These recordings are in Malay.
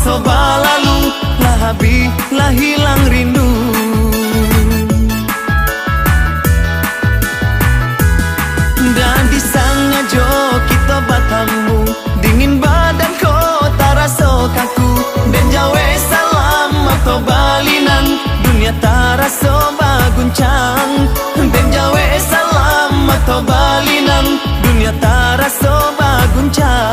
masa balalu lah habis lah hilang rindu. Dan di sangajo kita bertemu, dingin badan kota rasa kaku. Dan jawe salam atau balinan, dunia tarasa baguncang. Dan jawe salam atau balinan, dunia tarasa baguncang.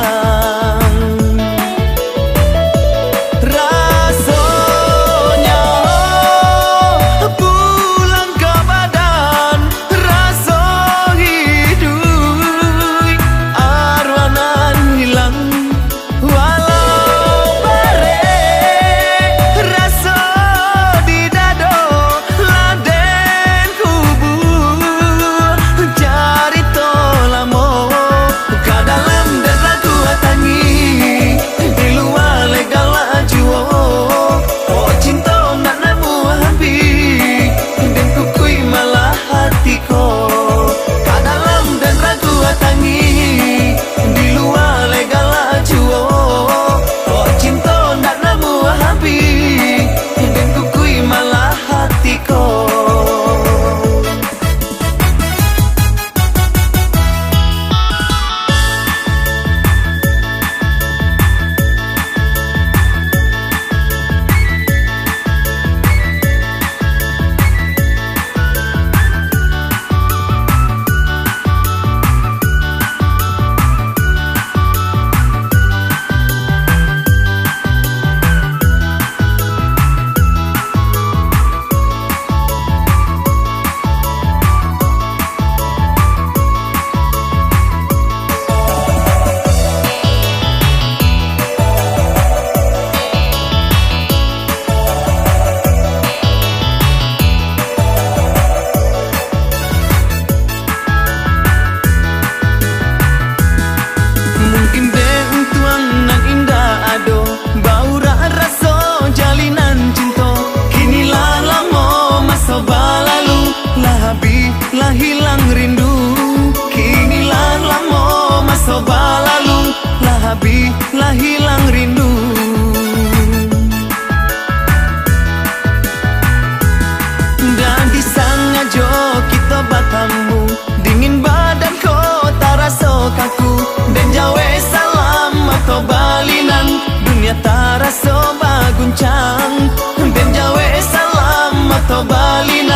Lah hilang rindu, kini lah lama masa balalu lah habis lah hilang rindu. Dan di sangajo kita bertemu, dingin badan kota rasa kaku. Dan jawe salam atau balinan, dunia tarasa baguncang. Dan jawe salam atau balinan,